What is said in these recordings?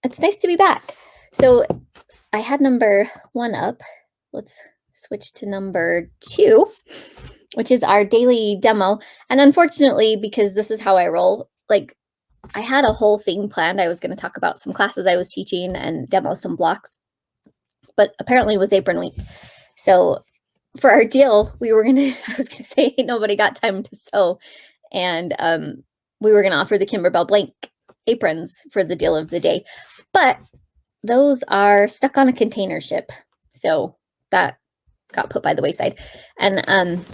It's nice to be back. So I had number 1 up. Let's switch to number 2, which is our daily demo. And unfortunately, because this is how I roll, like I had a whole thing planned. I was going to talk about some classes I was teaching and demo some blocks, but apparently it was Apron week. So for our deal, I was going to say, nobody got time to sew. And we were going to offer the Kimberbell blank aprons for the deal of the day. But those are stuck on a container ship. So that got put by the wayside. And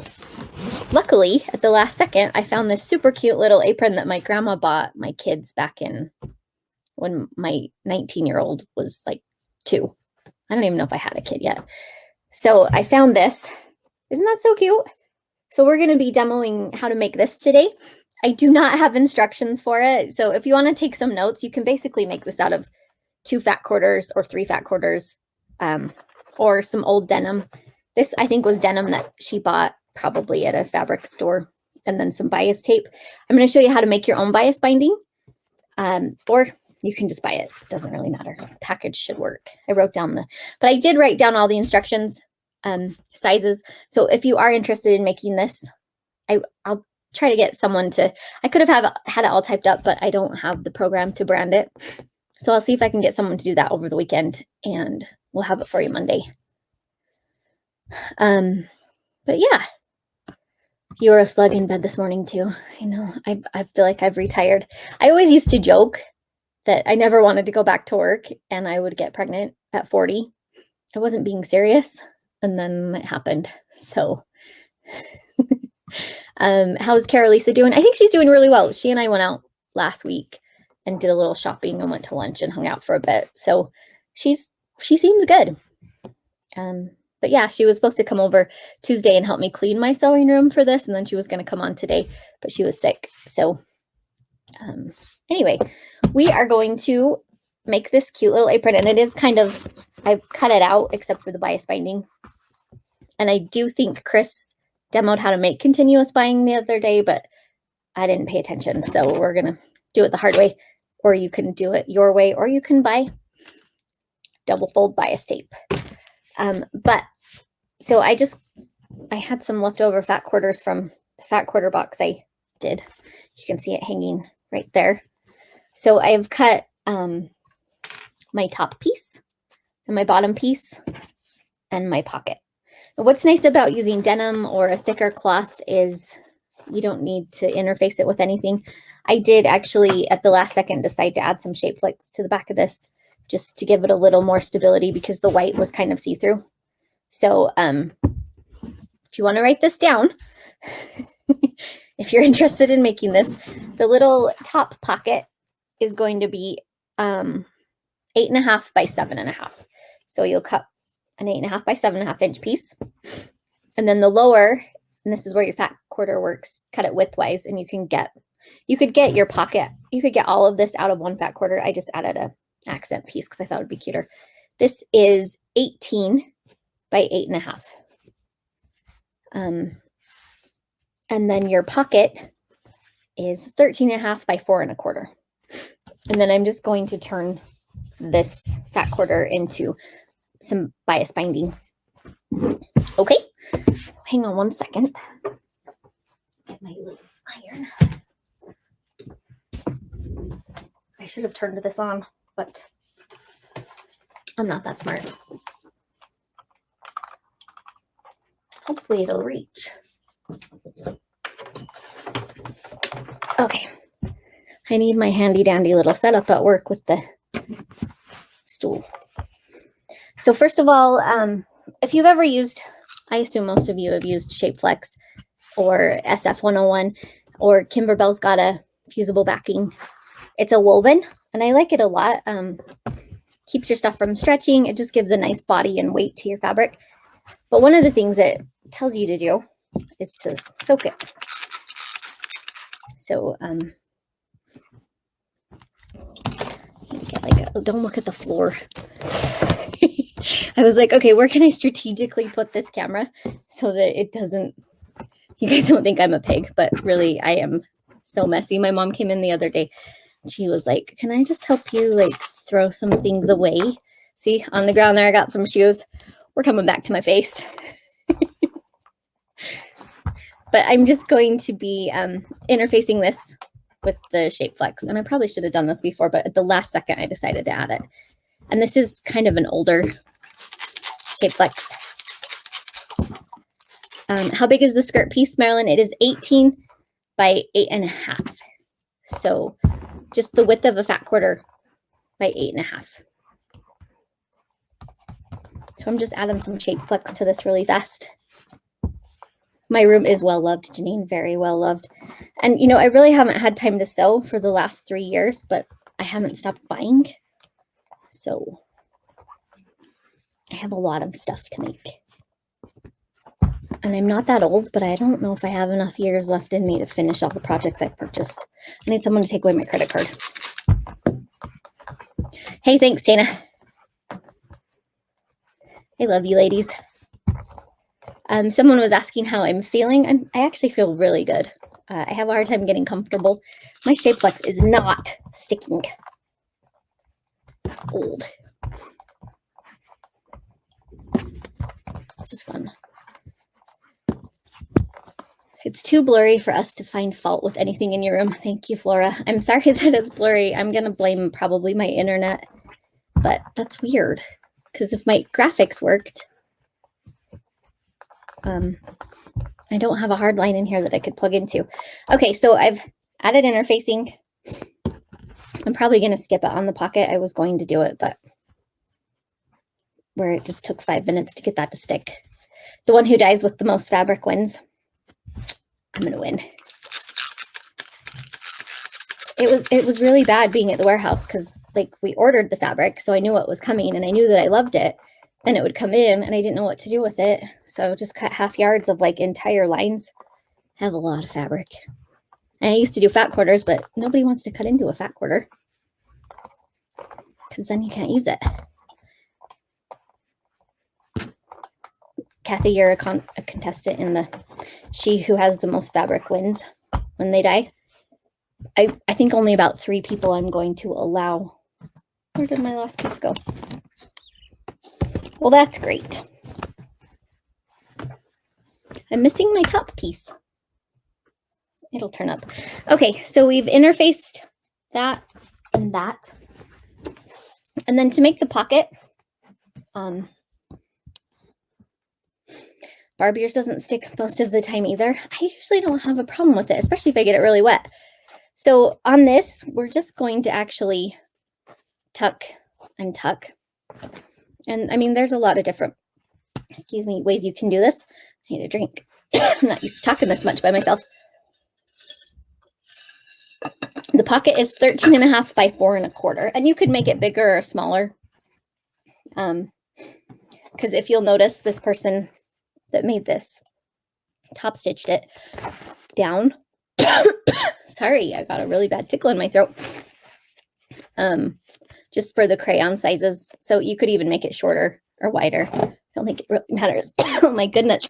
luckily, at the last second, I found this super cute little apron that my grandma bought my kids back in when my 19-year-old was like 2. I don't even know if I had a kid yet. So I found this. Isn't that so cute? So we're going to be demoing how to make this today. I do not have instructions for it. So if you want to take some notes, you can basically make this out of 2 fat quarters or 3 fat quarters, or some old denim. This, I think, was denim that she bought probably at a fabric store, and then some bias tape. I'm going to show you how to make your own bias binding, or you can just buy it. It doesn't really matter. Package should work. I wrote down but I did write down all the instructions, sizes. So if you are interested in making this, I'll try to get someone to, I could have had it all typed up, but I don't have the program to brand it. So I'll see if I can get someone to do that over the weekend, and we'll have it for you Monday. But yeah, you were a slug in bed this morning too. I know. I feel like I've retired. I always used to joke that I never wanted to go back to work and I would get pregnant at 40. I wasn't being serious, and then it happened. So how's Carolisa doing? I think she's doing really well. She and I went out last week and did a little shopping and went to lunch and hung out for a bit. So she seems good. But yeah, she was supposed to come over Tuesday and help me clean my sewing room for this, and then she was going to come on today, but she was sick. So anyway, we are going to make this cute little apron, and it is kind of, I've cut it out except for the bias binding. And I do think Chris demoed how to make continuous binding the other day, but I didn't pay attention. So we're going to do it the hard way, or you can do it your way, or you can buy double fold bias tape. But so I had some leftover fat quarters from the fat quarter box I did. You can see it hanging right there. So I've cut my top piece and my bottom piece and my pocket. And what's nice about using denim or a thicker cloth is you don't need to interface it with anything. I did actually at the last second decide to add some shape flicks to the back of this just to give it a little more stability because the white was kind of see-through. So if you want to write this down, if you're interested in making this, the little top pocket is going to be 8.5 by 7.5. So you'll cut an 8.5 by 7.5 inch piece. And then the lower, and this is where your fat quarter works, cut it widthwise, and you could get your pocket, you could get all of this out of 1 fat quarter. I just added a accent piece because I thought it'd be cuter. This is 18 by 8.5. And then your pocket is 13.5 by 4.25. And then I'm just going to turn this fat quarter into some bias binding. Okay, hang on 1 second. Get my little iron. I should have turned this on, but I'm not that smart. Hopefully it'll reach. Okay. I need my handy dandy little setup at work with the stool. So first of all, if you've ever used, I assume most of you have used Shapeflex or SF101, or Kimberbell's got a fusible backing. It's a woven, and I like it a lot. Keeps your stuff from stretching. It just gives a nice body and weight to your fabric. But one of the things it tells you to do is to soak it. So don't look at the floor. I was like, okay, where can I strategically put this camera so that it doesn't, you guys don't think I'm a pig, but really I am so messy. My mom came in the other day. She was like, can I just help you like throw some things away. See, on the ground there, I got some shoes. We're coming back to my face. But I'm just going to be interfacing this with the Shape Flex. And I probably should have done this before, but at the last second, I decided to add it. And this is kind of an older Shape Flex. How big is the skirt piece, Marilyn? It is 18 by 8.5. So just the width of a fat quarter by 8.5. So I'm just adding some Shape Flex to this really fast. My room is well loved, Janine, very well loved. And, you know, I really haven't had time to sew for the last 3 years, but I haven't stopped buying. So I have a lot of stuff to make. And I'm not that old, but I don't know if I have enough years left in me to finish all the projects I've purchased. I need someone to take away my credit card. Hey, thanks, Tana. I love you, ladies. Someone was asking how I'm feeling. I actually feel really good. I have a hard time getting comfortable. My Shape Flex is not sticking. Old. This is fun. It's too blurry for us to find fault with anything in your room. Thank you, Flora. I'm sorry that it's blurry. I'm going to blame probably my internet, but that's weird because if my graphics worked, I don't have a hard line in here that I could plug into. Okay, so I've added interfacing. I'm probably going to skip it on the pocket. I was going to do it, but where it just took 5 minutes to get that to stick. The one who dies with the most fabric wins. I'm going to win. It was really bad being at the warehouse because like we ordered the fabric, so I knew what was coming and I knew that I loved it. Then it would come in and I didn't know what to do with it. So just cut half yards of like entire lines. I have a lot of fabric. And I used to do fat quarters, but nobody wants to cut into a fat quarter because then you can't use it. Kathy, you're a contestant in the she who has the most fabric wins when they die. I think only about 3 people I'm going to allow. Where did my last piece go? Well, that's great. I'm missing my top piece. It'll turn up. Okay, so we've interfaced that and that. And then to make the pocket, Barbie yours doesn't stick most of the time either. I usually don't have a problem with it, especially if I get it really wet. So on this, we're just going to actually tuck and tuck. And I mean, there's a lot of different, ways you can do this. I need a drink. I'm not used to talking this much by myself. The pocket is 13.5 by 4.25, and you could make it bigger or smaller. Because if you'll notice, this person that made this top stitched it down. Sorry, I got a really bad tickle in my throat. Just for the crayon sizes. So you could even make it shorter or wider. I don't think it really matters. Oh my goodness.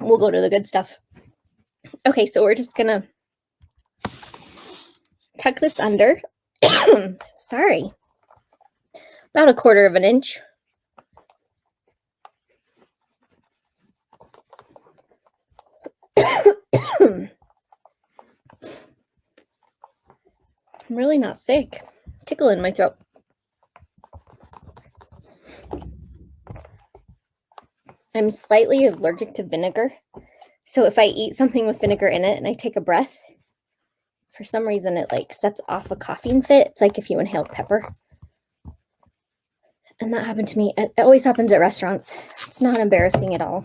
We'll go to the good stuff. Okay, so we're just gonna tuck this under. Sorry. About 1/4 inch. I'm really not sick. Tickle in my throat. I'm slightly allergic to vinegar. So if I eat something with vinegar in it and I take a breath, for some reason it like sets off a coughing fit. It's like if you inhale pepper. And that happened to me. It always happens at restaurants. It's not embarrassing at all.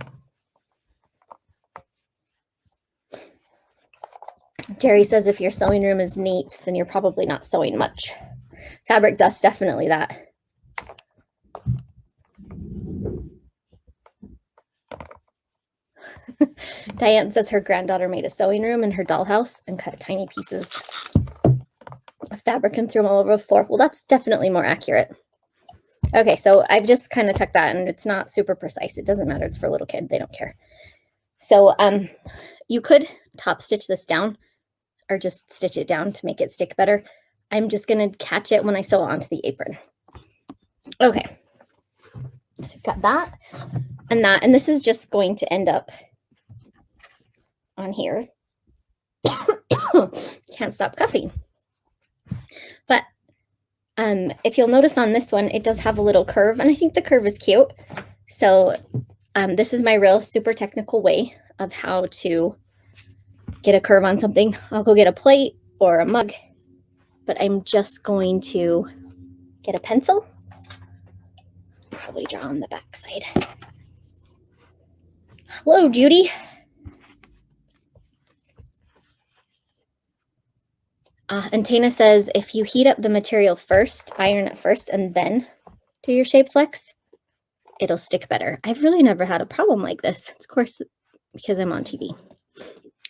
Jerry says if your sewing room is neat, then you're probably not sewing much. Fabric dust, definitely that. Diane says her granddaughter made a sewing room in her dollhouse and cut tiny pieces of fabric and threw them all over the floor. Well, that's definitely more accurate. Okay, so I've just kind of tucked that, and it's not super precise. It doesn't matter. It's for a little kid. They don't care. So You could top stitch this down or just stitch it down to make it stick better. I'm just going to catch it when I sew it onto the apron. Okay, so we've got that, and this is just going to end up on here. Can't stop coughing. But if you'll notice on this one, it does have a little curve, and I think the curve is cute. So this is my real super technical way of how to get a curve on something. I'll go get a plate or a mug, but I'm just going to get a pencil. Probably draw on the back side. Hello, Judy. And Tana says, if you heat up the material first, iron it first, and then do your shape flex, it'll stick better. I've really never had a problem like this. It's, of course, because I'm on TV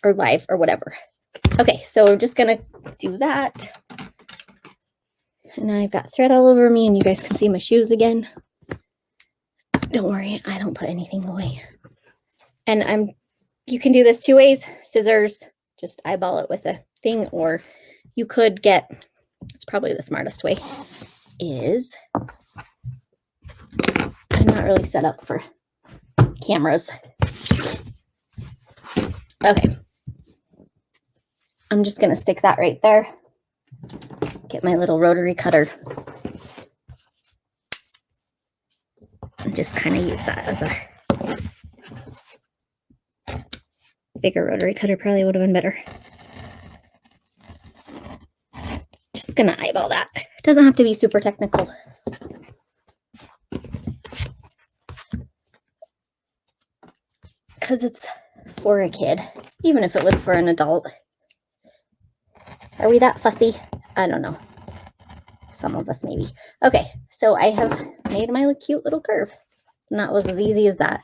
or live or whatever. Okay, so we're just going to do that. And I've got thread all over me, and you guys can see my shoes again. Don't worry, I don't put anything away. And you can do this two ways. Scissors, just eyeball it with a thing, or you could get, it's probably the smartest way, is, I'm not really set up for cameras. Okay. I'm just going to stick that right there. Get my little rotary cutter. And just kind of use that as a bigger rotary cutter probably would have been better. Just going to eyeball that. It doesn't have to be super technical. Because it's for a kid, even if it was for an adult. Are we that fussy? I don't know. Some of us maybe. Okay, so I have made my cute little curve. And that was as easy as that.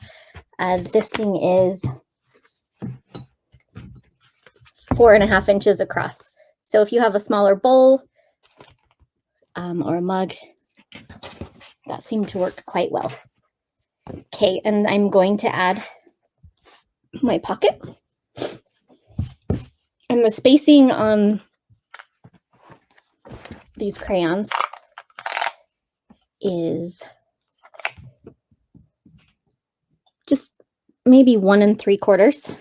This thing is 4.5 inches across. So if you have a smaller bowl or a mug, that seemed to work quite well. Okay, and I'm going to add my pocket. And the spacing on these crayons is just maybe 1 3/4.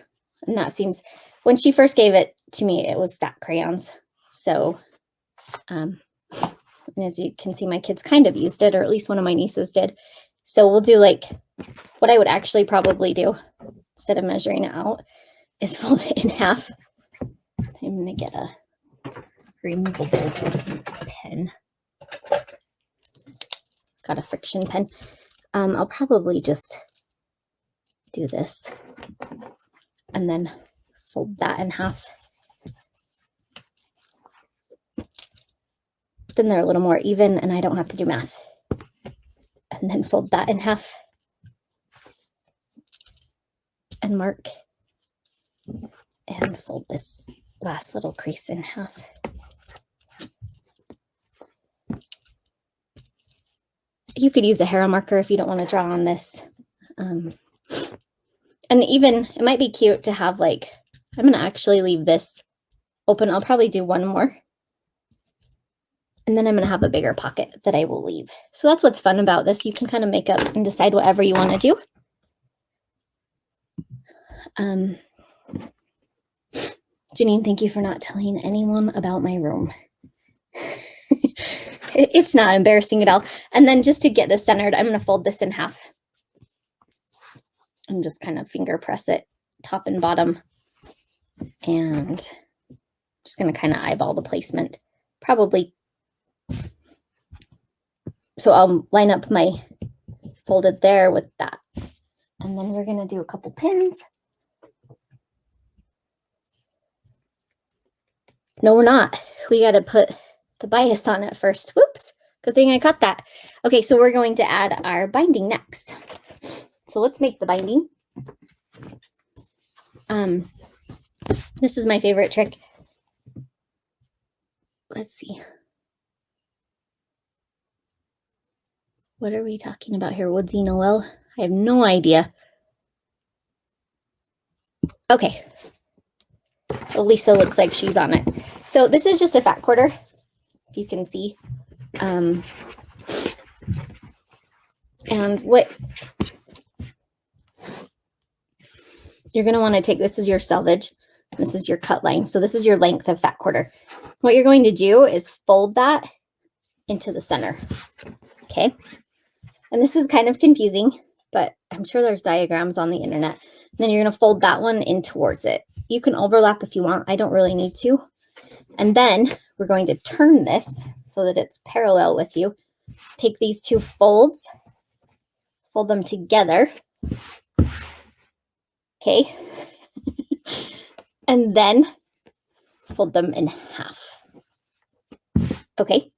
And that seems, when she first gave it to me, it was fat crayons. So, and as you can see, my kids kind of used it, or at least one of my nieces did. So we'll do like, what I would actually probably do instead of measuring it out is fold it in half. I'm going to get a removable pen. Got a friction pen. I'll probably just do this and then fold that in half. Then they're a little more even and I don't have to do math. And then fold that in half and mark and fold this last little crease in half. You could use a Hera marker if you don't want to draw on this. And even, it might be cute to have like, I'm going to actually leave this open. I'll probably do one more. And then I'm going to have a bigger pocket that I will leave. So that's what's fun about this. You can kind of make up and decide whatever you want to do. Janine, thank you for not telling anyone about my room. It's not embarrassing at all. And then just to get this centered, I'm going to fold this in half. And just kind of finger press it top and bottom. And just going to kind of eyeball the placement. Probably. So I'll line up my folded there with that. And then we're going to do a couple pins. No, we're not. We got to put the bias on it first. Whoops. Good thing I caught that. Okay, so we're going to add our binding next. So let's make the binding. This is my favorite trick. Let's see. What are we talking about here? Woodsy Noel? I have no idea. Okay. Lisa looks like she's on it. So this is just a fat quarter, if you can see. And what you're going to want to take, this is your selvage, this is your cut line. So this is your length of fat quarter. What you're going to do is fold that into the center. Okay. And this is kind of confusing, but I'm sure there's diagrams on the internet. And then you're going to fold that one in towards it. You can overlap if you want. I don't really need to. And then we're going to turn this so that it's parallel with you. Take these two folds, fold them together. Okay. And then fold them in half. Okay.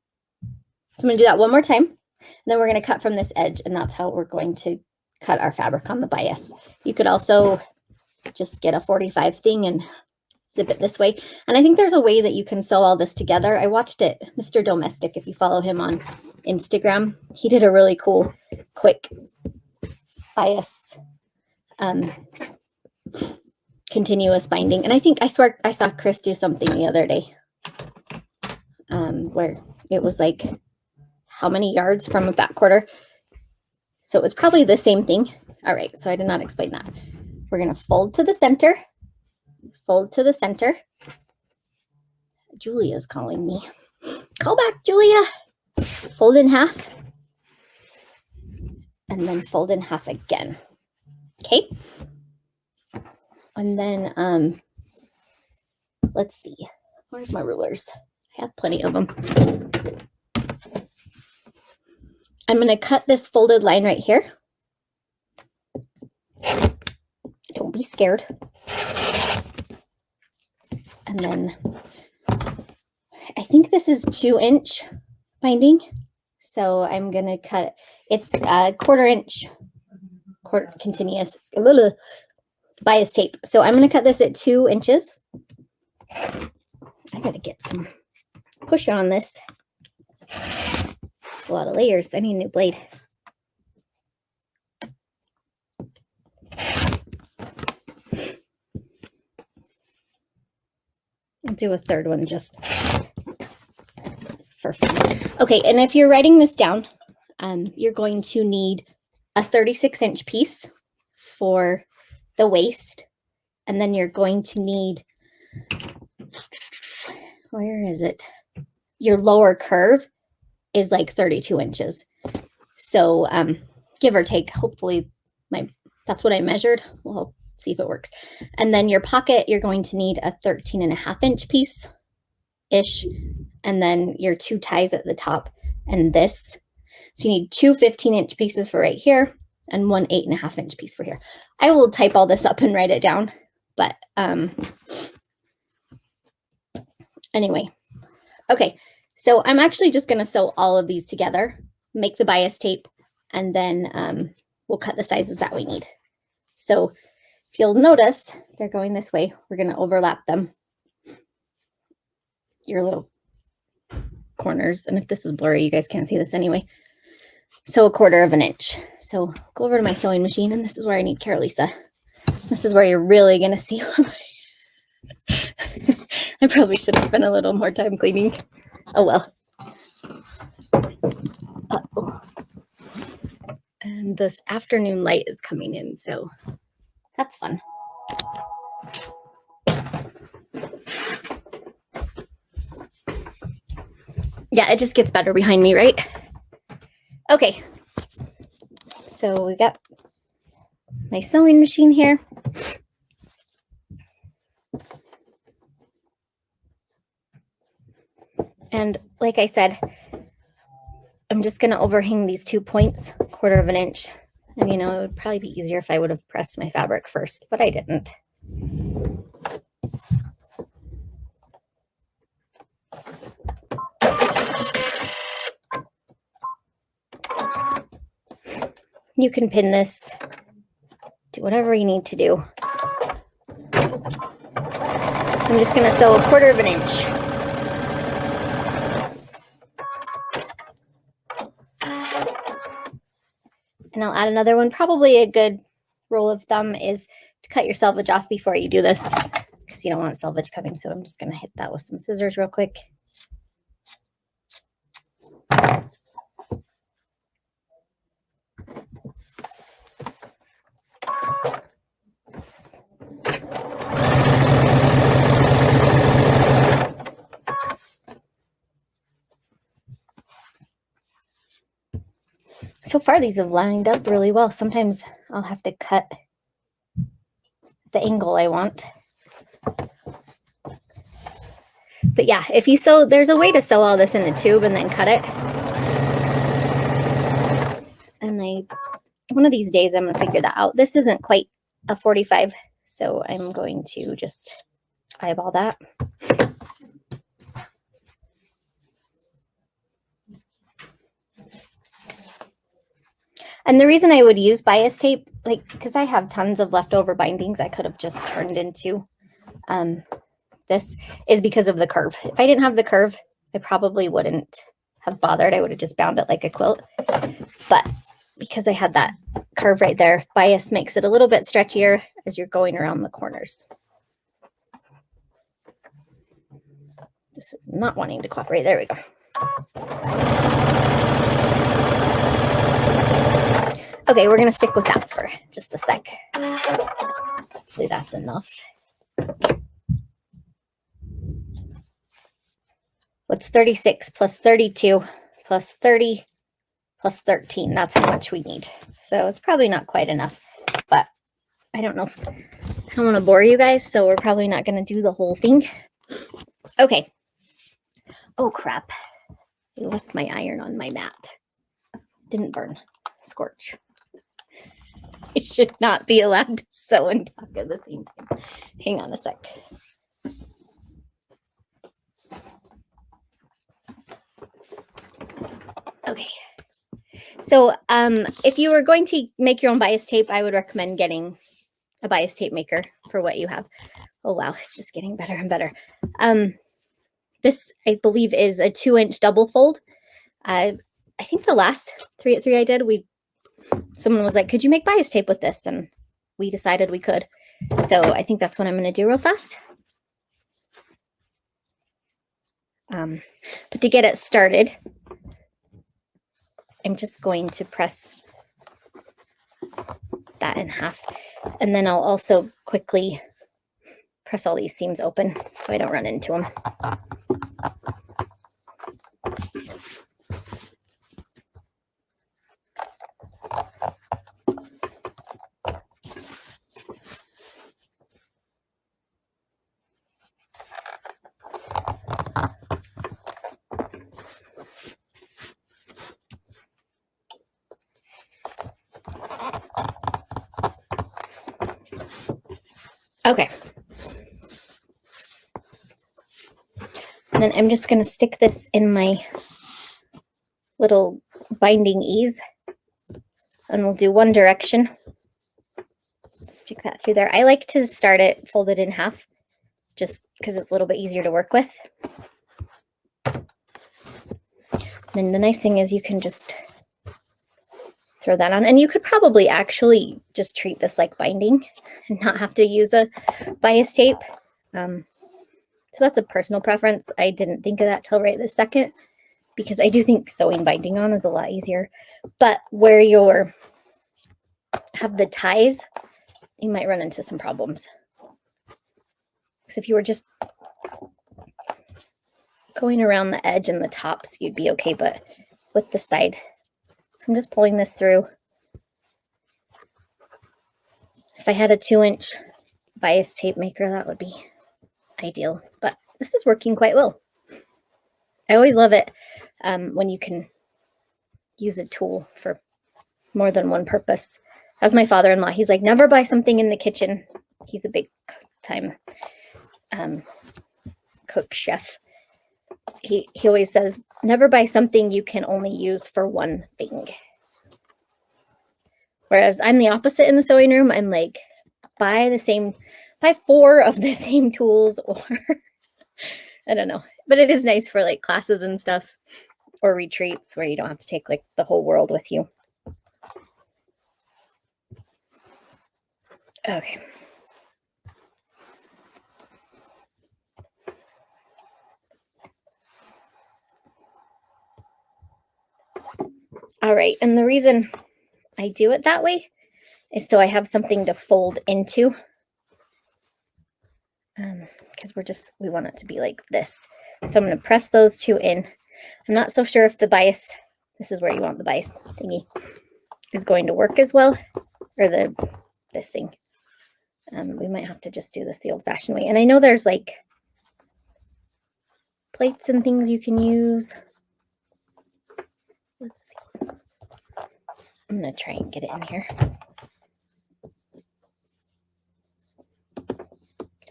So I'm going to do that one more time. And then we're going to cut from this edge, and that's how we're going to cut our fabric on the bias. You could also just get a 45 thing and zip it this way. And I think there's a way that you can sew all this together. I watched it, Mr. Domestic, if you follow him on Instagram, he did a really cool, quick bias continuous binding. And I think, I swear I saw Chris do something the other day where it was like, how many yards from a fat quarter? So it was probably the same thing. All right, so I did not explain that. We're going to fold to the center, fold to the center. Julia's calling me. Call back, Julia. Fold in half. And then fold in half again. Okay. And then, let's see. Where's my rulers? I have plenty of them. I'm going to cut this folded line right here. Don't be scared. And then I think this is 2-inch binding. So I'm going to cut, it's a 1/4 inch, continuous bias tape. So I'm going to cut this at 2 inches. I got to get some push on this. It's a lot of layers. I need a new blade. I'll do a third one just for fun. Okay, and if you're writing this down, you're going to need a 36-inch piece for the waist, and then you're going to need, where is it? Your lower curve is like 32 inches. So give or take, hopefully that's what I measured. We'll see if it works. And then your pocket, you're going to need a 13.5-inch piece-ish. And then your 2 ties at the top and this. So you need 2 15-inch pieces for right here and 1 8.5-inch piece for here. I will type all this up and write it down. But anyway, okay. So I'm actually just going to sew all of these together, make the bias tape, and then we'll cut the sizes that we need. So if you'll notice, they're going this way. We're going to overlap them, your little corners. And if this is blurry, you guys can't see this anyway. So 1/4 of an inch. So go over to my sewing machine, and this is where I need Cara Lisa. This is where you're really going to see I probably should have spent a little more time cleaning. Oh, well. Uh-oh. And this afternoon light is coming in, so that's fun. Yeah, it just gets better behind me, right? Okay. So we got my sewing machine here. And like I said, I'm just going to overhang these 2 points, 1/4 of an inch. And you know, it would probably be easier if I would have pressed my fabric first, but I didn't. You can pin this, do whatever you need to do. I'm just going to sew 1/4 of an inch. And I'll add another one. Probably a good rule of thumb is to cut your selvage off before you do this, because you don't want selvage coming. So I'm just going to hit that with some scissors real quick. So far, these have lined up really well. Sometimes I'll have to cut the angle I want. But yeah, if you sew, there's a way to sew all this in a tube and then cut it. And one of these days, I'm going to figure that out. This isn't quite a 45, so I'm going to just eyeball that. And the reason I would use bias tape, like, because I have tons of leftover bindings I could have just turned into this, is because of the curve. If I didn't have the curve, I probably wouldn't have bothered. I would have just bound it like a quilt. But because I had that curve right there, bias makes it a little bit stretchier as you're going around the corners. This is not wanting to cooperate. There we go. Okay, we're going to stick with that for just a sec. Hopefully that's enough. What's 36 plus 32 plus 30 plus 13? That's how much we need. So it's probably not quite enough, but I don't know. I don't want to bore you guys, so we're probably not going to do the whole thing. Okay. Oh, crap. I left my iron on my mat. Didn't burn. Scorch. I should not be allowed to sew and talk at the same time. Hang on a sec. Okay. So if you were going to make your own bias tape, I would recommend getting a bias tape maker for what you have. Oh, wow. It's just getting better and better. This, I believe, is a 2-inch double fold. I think the last 3 at 3 I did, someone was like, could you make bias tape with this? And we decided we could. So I think that's what I'm going to do real fast. But to get it started, I'm just going to press that in half. And then I'll also quickly press all these seams open so I don't run into them. Okay. And then I'm just going to stick this in my little binding ease. And we'll do one direction. Stick that through there. I like to start it folded in half, just because it's a little bit easier to work with. Then the nice thing is you can just throw that on. And you could probably actually just treat this like binding and not have to use a bias tape. So that's a personal preference. I didn't think of that till right this second, because I do think sewing binding on is a lot easier. But where you have the ties, you might run into some problems. Because if you were just going around the edge and the tops, you'd be okay, but with the side. So I'm just pulling this through. If I had a 2-inch bias tape maker, that would be ideal, but this is working quite well. I always love it when you can use a tool for more than one purpose. As my father-in-law, he's like, never buy something in the kitchen. He's a big time cook chef. He always says, never buy something you can only use for one thing. Whereas I'm the opposite in the sewing room. I'm like, buy 4 of the same tools, or I don't know. But it is nice for like classes and stuff, or retreats where you don't have to take like the whole world with you. Okay. All right, and the reason I do it that way is so I have something to fold into. Because we want it to be like this. So I'm going to press those two in. I'm not so sure if the bias, this is where you want the bias thingy, is going to work as well, or this thing. We might have to just do this the old-fashioned way. And I know there's like plates and things you can use. Let's see. I'm going to try and get it in here.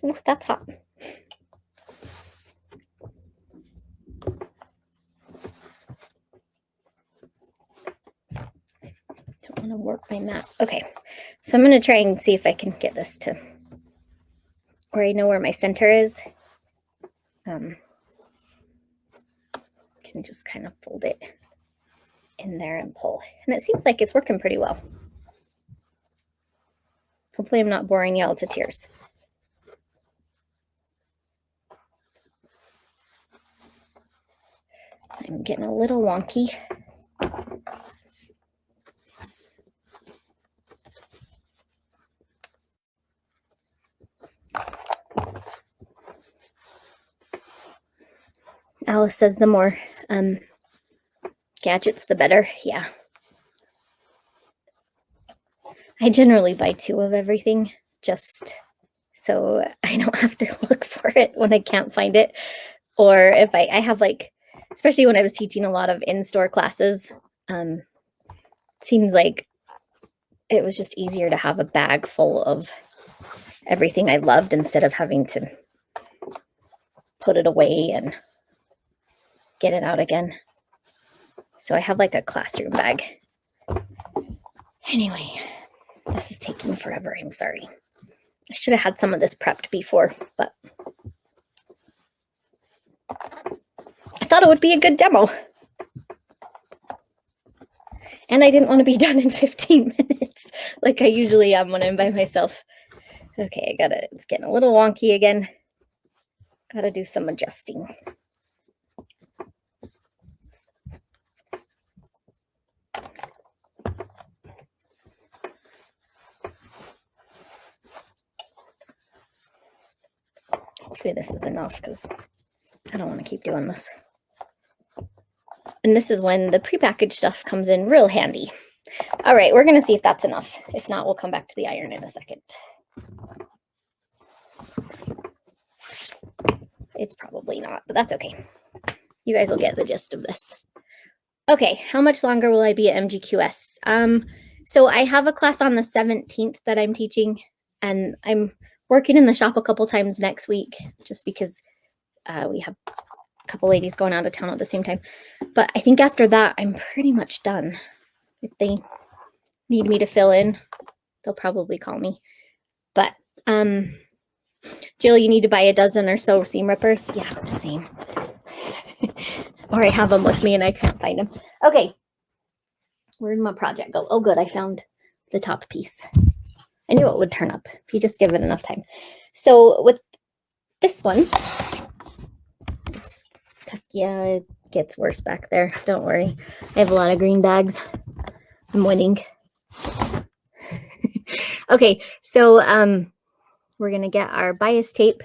Ooh, that's hot. Don't want to warp my mat. Okay, so I'm going to try and see if I can get this to where I know where my center is. Can just kind of fold it in there and pull. And it seems like it's working pretty well. Hopefully I'm not boring y'all to tears. I'm getting a little wonky. Alice says the more gadgets, the better. Yeah. I generally buy 2 of everything just so I don't have to look for it when I can't find it. Or if I have like, especially when I was teaching a lot of in-store classes, it seems like it was just easier to have a bag full of everything I loved instead of having to put it away and get it out again. So I have like a classroom bag. Anyway, this is taking forever. I'm sorry. I should have had some of this prepped before, but I thought it would be a good demo. And I didn't want to be done in 15 minutes like I usually am when I'm by myself. Okay, it's getting a little wonky again. Gotta do some adjusting. Hopefully this is enough because I don't want to keep doing this. And this is when the prepackaged stuff comes in real handy. All right, we're going to see if that's enough. If not, we'll come back to the iron in a second. It's probably not, but that's okay. You guys will get the gist of this. Okay, how much longer will I be at MGQS? So I have a class on the 17th that I'm teaching, and I'm working in the shop a couple times next week just because we have a couple ladies going out of town at the same time. But I think after that, I'm pretty much done. If they need me to fill in, they'll probably call me. But Jill, you need to buy a dozen or so seam rippers. Yeah, same. Or I have them with me and I can't find them. Okay, where did my project go? Oh, good, I found the top piece. I knew it would turn up if you just give it enough time. So with this one, it gets worse back there. Don't worry. I have a lot of green bags. I'm winning. Okay, so we're going to get our bias tape.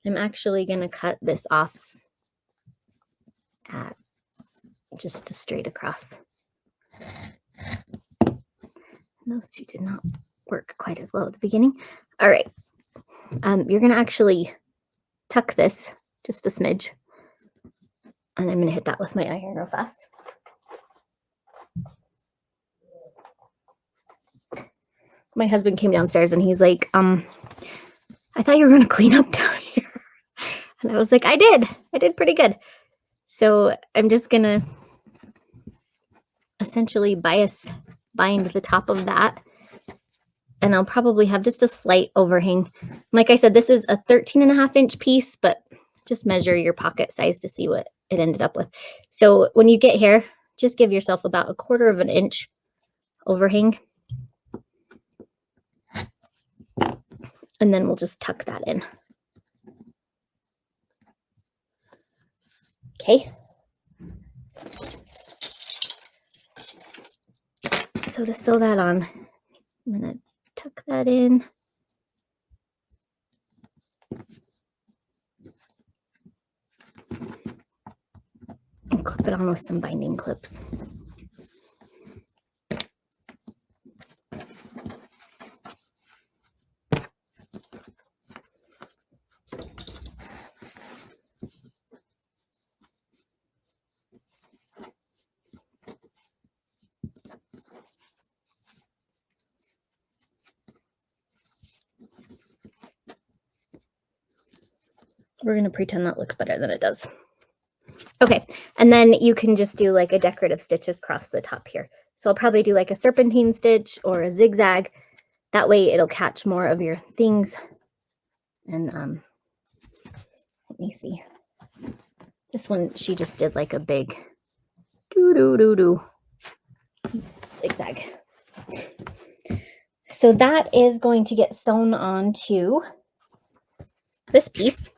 I'm actually going to cut this off at just straight across. Those two did not work quite as well at the beginning. All right. You're going to actually tuck this just a smidge. And I'm going to hit that with my iron real fast. My husband came downstairs and he's like, I thought you were going to clean up down here. And I was like, I did pretty good. So I'm just going to essentially bind the top of that. And I'll probably have just a slight overhang. Like I said, this is a 13.5-inch piece, but just measure your pocket size to see what it ended up with. So when you get here, just give yourself about 1/4 of an inch overhang. And then we'll just tuck that in. Okay. So to sew that on, I'm going to tuck that in. And clip it on with some binding clips. We're going to pretend that looks better than it does. Okay, and then you can just do like a decorative stitch across the top here. So I'll probably do like a serpentine stitch or a zigzag. That way it'll catch more of your things. And let me see. This one, she just did like a big doo-doo-doo-doo zigzag. So that is going to get sewn onto this piece.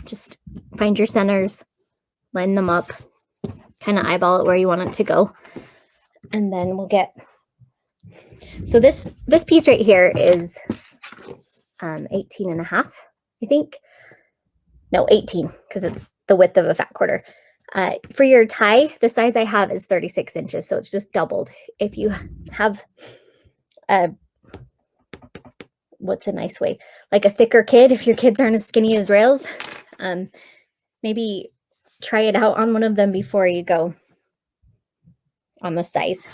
Just find your centers, line them up, kind of eyeball it where you want it to go. And then we'll get, so this piece right here is 18 and a half, I think. No, 18, because it's the width of a fat quarter. For your tie, the size I have is 36 inches, so it's just doubled. If you have what's a nice way, like a thicker kid, if your kids aren't as skinny as rails, maybe try it out on one of them before you go on the size.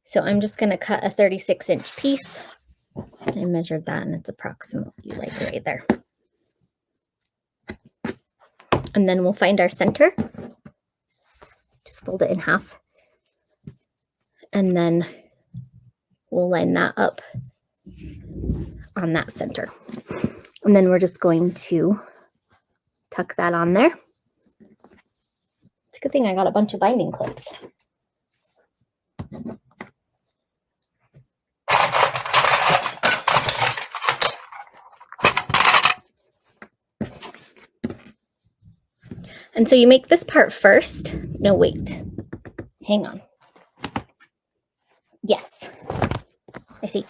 So I'm just going to cut a 36-inch piece. I measured that, and it's approximately like right there. And then we'll find our center. Just fold it in half. And then we'll line that up on that center. And then we're just going to tuck that on there. It's a good thing I got a bunch of binding clips. And so you make this part first. No, wait. Hang on. Yes. I think.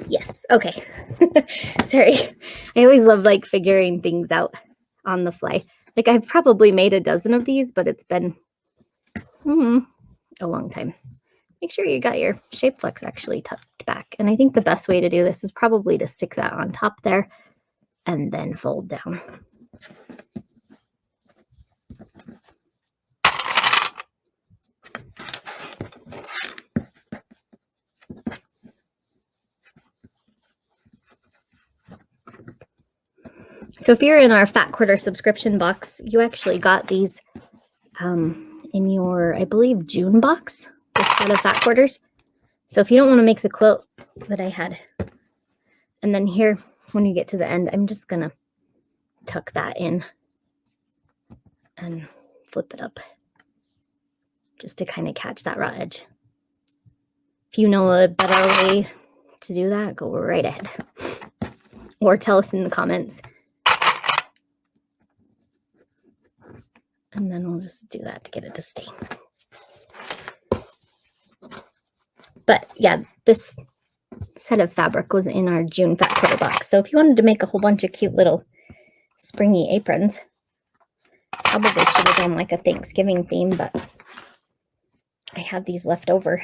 Yes. Okay. Sorry. I always love like figuring things out on the fly. Like I've probably made a dozen of these, but it's been a long time. Make sure you got your shape flex actually tucked back. And I think the best way to do this is probably to stick that on top there and then fold down. So if you're in our Fat Quarter subscription box, you actually got these in your, I believe, June box, this set of Fat Quarters. So if you don't want to make the quilt that I had, and then here, when you get to the end, I'm just going to tuck that in and flip it up just to kind of catch that raw edge. If you know a better way to do that, go right ahead. Or tell us in the comments. And then we'll just do that to get it to stay. But yeah, this set of fabric was in our June Fat Quarter box. So if you wanted to make a whole bunch of cute little springy aprons, probably should have done like a Thanksgiving theme, but I had these left over.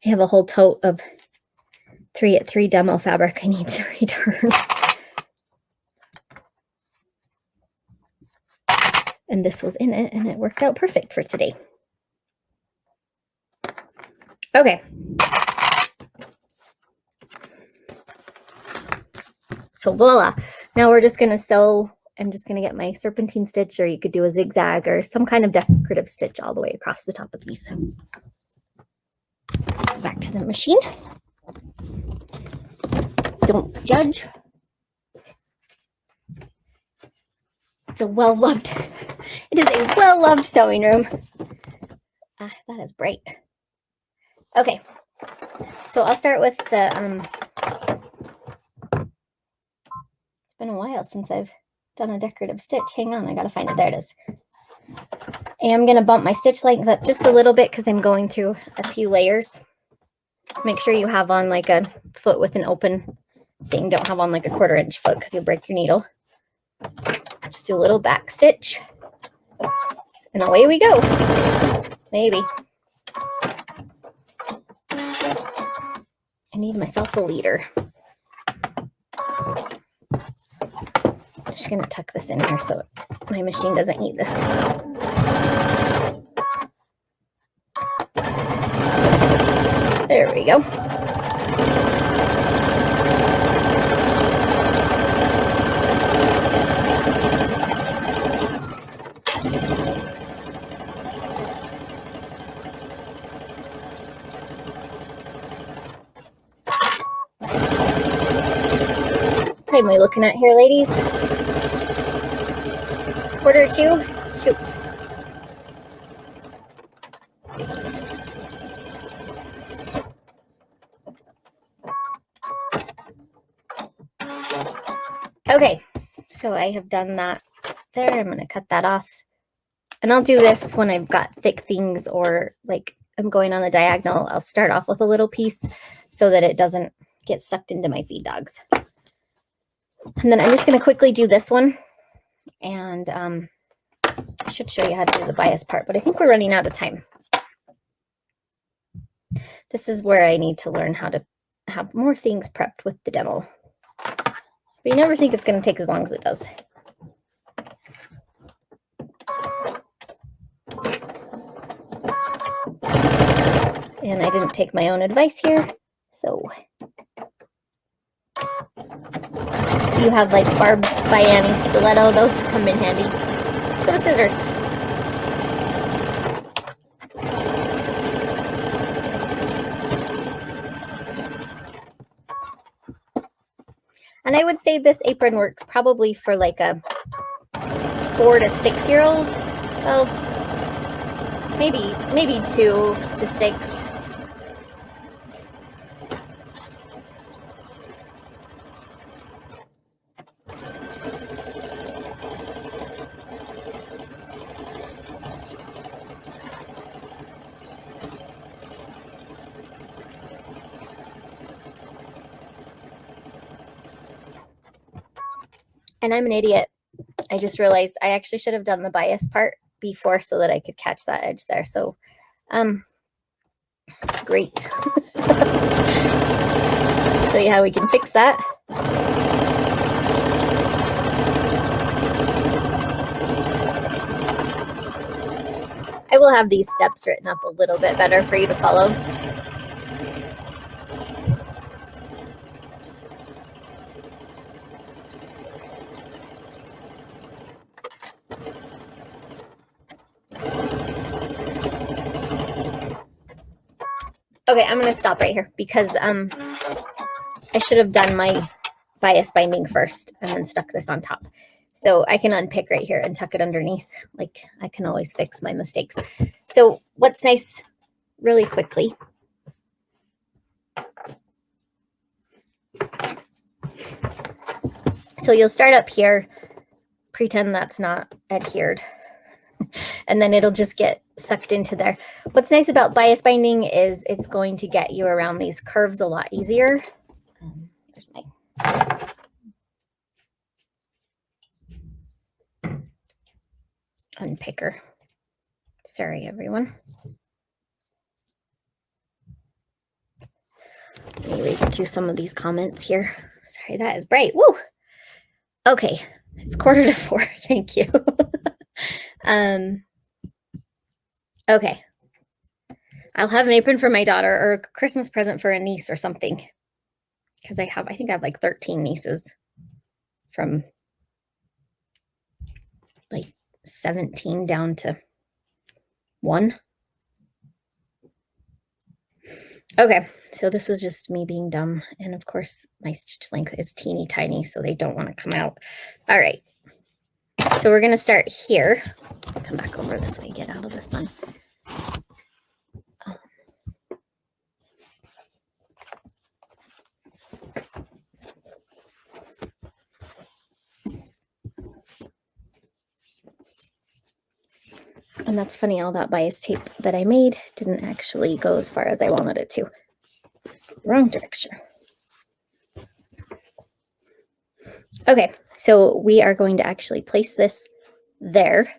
I have a whole tote of 3x3 demo fabric I need to return. And this was in it, and it worked out perfect for today. Okay. So voila. Now we're just going to sew. I'm just going to get my serpentine stitch, or you could do a zigzag or some kind of decorative stitch all the way across the top of these. Let's go back to the machine. Don't judge. It's a well-loved, it is a well-loved sewing room. Ah, that is bright. Okay, so I'll start with the, it's been a while since I've done a decorative stitch. Hang on, I gotta find it. There it is. And I'm gonna bump my stitch length up just a little bit because I'm going through a few layers. Make sure you have on like a foot with an open thing. Don't have on like a 1/4 inch foot because you'll break your needle. Just do a little back stitch. And away we go. Maybe. I need myself a leader. I'm just gonna tuck this in here so my machine doesn't eat this. There we go. What time are we looking at here, ladies? 1:45? Shoot. Okay, so I have done that there. I'm going to cut that off. And I'll do this when I've got thick things or like I'm going on the diagonal. I'll start off with a little piece so that it doesn't get sucked into my feed dogs. And then I'm just going to quickly do this one. And I should show you how to do the bias part, but I think we're running out of time. This is where I need to learn how to have more things prepped with the demo. But you never think it's going to take as long as it does. And I didn't take my own advice here. So if you have like Barb's by Annie stiletto, those come in handy. So do scissors. And I would say this apron works probably for like a 4 to 6 year old. Well, maybe 2 to 6. And I'm an idiot. I just realized I actually should have done the bias part before so that I could catch that edge there. So, great. Show you how we can fix that. I will have these steps written up a little bit better for you to follow. Okay, I'm going to stop right here because I should have done my bias binding first and then stuck this on top. So I can unpick right here and tuck it underneath. Like I can always fix my mistakes. So what's nice really quickly. So you'll start up here, pretend that's not adhered. And then it'll just get sucked into there. What's nice about bias binding is it's going to get you around these curves a lot easier. There's my unpicker. Sorry, everyone. Let me read through some of these comments here. Sorry, that is bright. Woo! Okay, it's 3:45. Thank you. Okay. I'll have an apron for my daughter or a Christmas present for a niece or something. Because I think I have like 13 nieces from like 17 down to 1. Okay, so this is just me being dumb. And of course, my stitch length is teeny tiny, so they don't want to come out. All right. So we're going to start here. Come back over this way, get out of the sun. And that's funny, all that bias tape that I made didn't actually go as far as I wanted it to. Wrong direction. Okay, so we are going to actually place this there.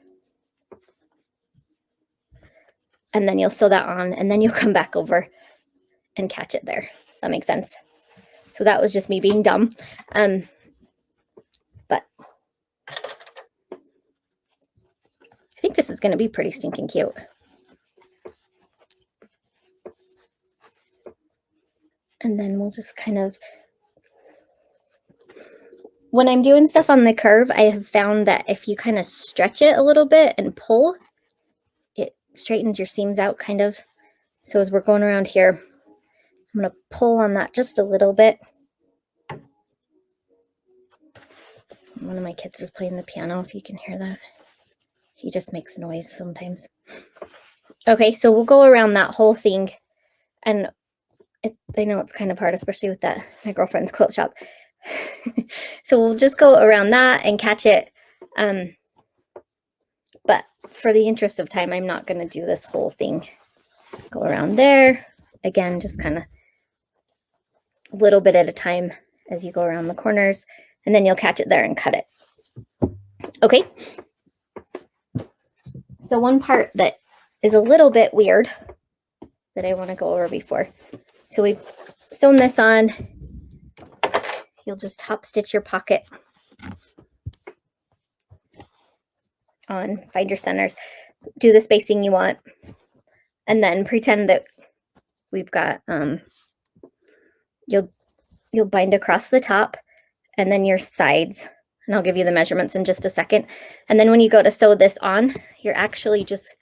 And then you'll sew that on, and then you'll come back over and catch it there. Does that make sense? So that was just me being dumb. But I think this is going to be pretty stinking cute. And then we'll just kind of, when I'm doing stuff on the curve, I have found that if you kind of stretch it a little bit and pull, it straightens your seams out kind of. So as we're going around here, I'm going to pull on that just a little bit. One of my kids is playing the piano, if you can hear that. He just makes noise sometimes. Okay, so we'll go around that whole thing. And I know it's kind of hard, especially with that, my girlfriend's quilt shop. So we'll just go around that and catch it. But for the interest of time, I'm not going to do this whole thing. Go around there. Again, just kind of a little bit at a time as you go around the corners. And then you'll catch it there and cut it. Okay. So one part that is a little bit weird that I want to go over before. So we've sewn this on. You'll just top stitch your pocket on, find your centers, do the spacing you want, and then pretend that we've got, you'll bind across the top and then your sides, and I'll give you the measurements in just a second. And then when you go to sew this on, you're actually just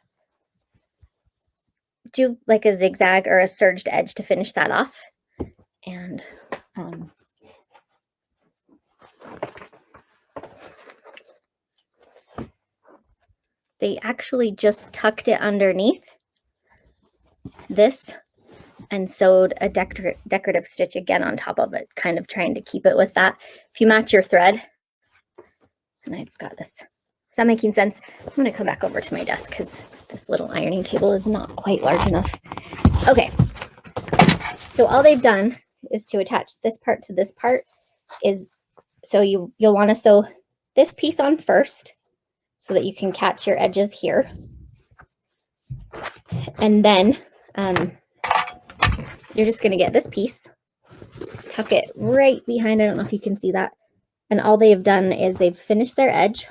do like a zigzag or a serged edge to finish that off. And they actually just tucked it underneath this and sewed a decorative stitch again on top of it, kind of trying to keep it with that. If you match your thread, and I've got this. Is that making sense? I'm going to come back over to my desk because this little ironing table is not quite large enough. Okay, so all they've done is to attach this part to this part. So you'll want to sew this piece on first so that you can catch your edges here. And then you're just going to get this piece, tuck it right behind. I don't know if you can see that. And all they've done is they've finished their edge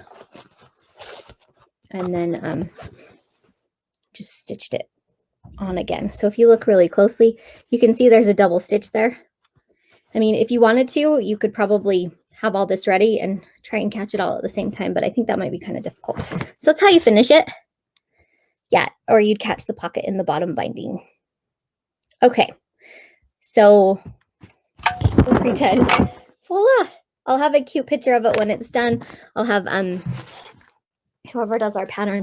and then just stitched it on again. So if you look really closely, you can see there's a double stitch there. I mean, if you wanted to, you could probably have all this ready and try and catch it all at the same time, but I think that might be kind of difficult. So that's how you finish it. Yeah, or you'd catch the pocket in the bottom binding. Okay, so we'll pretend, voila, I'll have a cute picture of it when it's done. I'll have whoever does our pattern